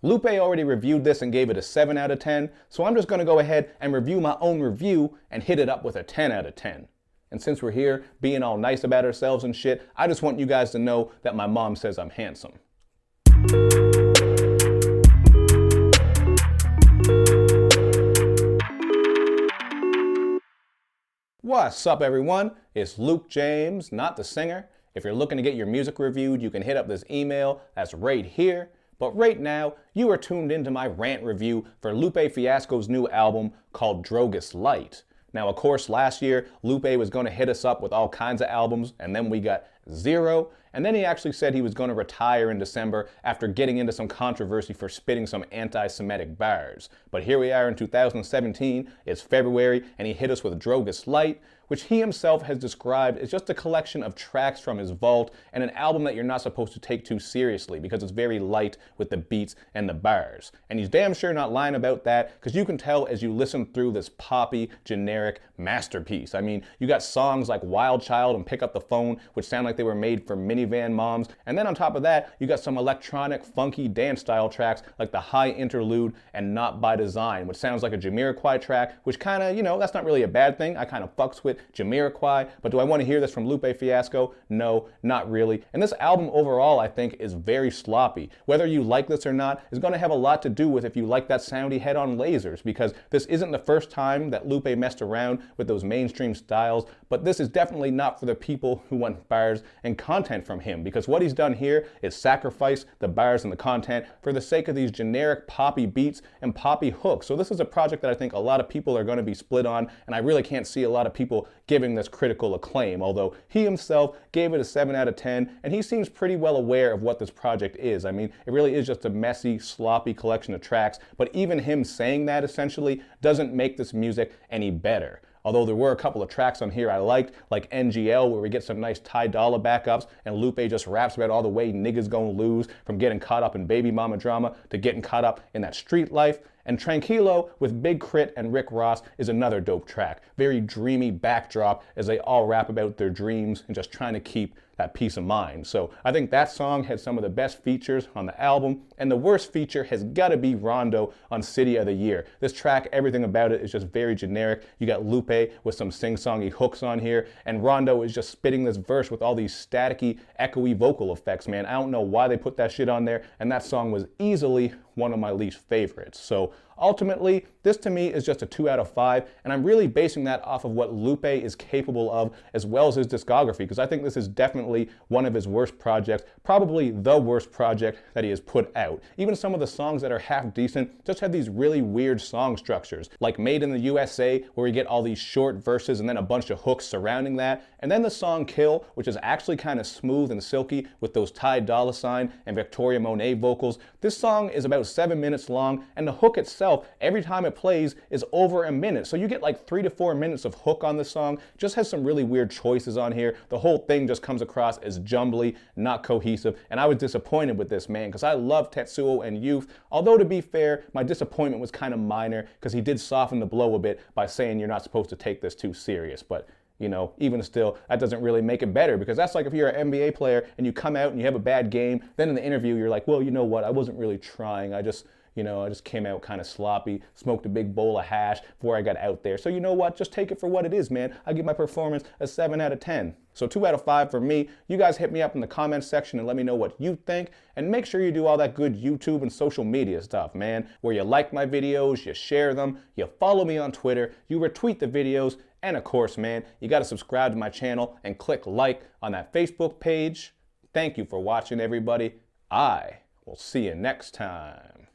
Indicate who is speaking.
Speaker 1: Lupe already reviewed this and gave it a 7 out of 10, so I'm just going to go ahead and review my own review and hit it up with a 10 out of 10. And since we're here being all nice about ourselves and shit, I just want you guys to know that my mom says I'm handsome. What's up, everyone? It's Luke James, not the singer. If you're looking to get your music reviewed, you can hit up this email that's right here. But right now, you are tuned into my rant review for Lupe Fiasco's new album called DROGAS Light. Now, of course, last year, Lupe was going to hit us up with all kinds of albums, and then we got zero. And then he actually said he was going to retire in December after getting into some controversy for spitting some anti-Semitic bars. But here we are in 2017, it's February, and he hit us with DROGAS Light, which he himself has described as just a collection of tracks from his vault and an album that you're not supposed to take too seriously because it's very light with the beats and the bars. And he's damn sure not lying about that, because you can tell as you listen through this poppy, generic masterpiece. I mean, you got songs like Wild Child and Pick Up the Phone, which sound like they were made for minivan moms. And then on top of that, you got some electronic, funky dance style tracks like the High Interlude and Not By Design, which sounds like a Jamiroquai track, which kind of, that's not really a bad thing. I kind of fucks with Jamiroquai, but do I want to hear this from Lupe Fiasco? No, not really. And this album overall, I think, is very sloppy. Whether you like this or not is going to have a lot to do with if you like that sound he had on Lasers, because this isn't the first time that Lupe messed around with those mainstream styles, but this is definitely not for the people who want bars and content from him, because what he's done here is sacrifice the bars and the content for the sake of these generic poppy beats and poppy hooks. So this is a project that I think a lot of people are going to be split on, and I really can't see a lot of people giving this critical acclaim, although he himself gave it a 7 out of 10, and he seems pretty well aware of what this project is. I mean, it really is just a messy, sloppy collection of tracks, but even him saying that essentially doesn't make this music any better. Although there were a couple of tracks on here I liked, like NGL, where we get some nice Ty Dolla backups, and Lupe just raps about all the way niggas gonna lose, from getting caught up in baby mama drama to getting caught up in that street life. And Tranquillo with Big Crit and Rick Ross is another dope track. Very dreamy backdrop as they all rap about their dreams and just trying to keep that peace of mind. So I think that song had some of the best features on the album, and the worst feature has got to be Rondo on City of the Year. This track, everything about it is just very generic. You got Lupe with some sing-songy hooks on here, and Rondo is just spitting this verse with all these staticky, echoey vocal effects, man. I don't know why they put that shit on there, and that song was easily one of my least favorites. So ultimately, this to me is just a 2 out of 5, and I'm really basing that off of what Lupe is capable of as well as his discography, because I think this is definitely one of his worst projects, probably the worst project that he has put out. Even some of the songs that are half decent just have these really weird song structures, like Made in the USA, where we get all these short verses and then a bunch of hooks surrounding that, and then the song Kill, which is actually kind of smooth and silky with those Ty Dolla Sign and Victoria Monet vocals. This song is about 7 minutes long, and the hook itself, every time it plays, is over a minute. So you get like 3 to 4 minutes of hook on the song. Just has some really weird choices on here. The whole thing just comes across as jumbly, not cohesive, and I was disappointed with this, man, because I love Tetsuo and Youth. Although, to be fair, my disappointment was kind of minor, because he did soften the blow a bit by saying you're not supposed to take this too serious. But even still, that doesn't really make it better, because that's like if you're an NBA player and you come out and you have a bad game, then in the interview you're like, well, you know what, I wasn't really trying, I just came out kind of sloppy, smoked a big bowl of hash before I got out there. So you know what, just take it for what it is, man. I give my performance a 7 out of 10. So 2 out of 5 for me. You guys hit me up in the comments section and let me know what you think. And make sure you do all that good YouTube and social media stuff, man, where you like my videos, you share them, you follow me on Twitter, you retweet the videos, and of course, man, you got to subscribe to my channel and click like on that Facebook page. Thank you for watching, everybody. I will see you next time.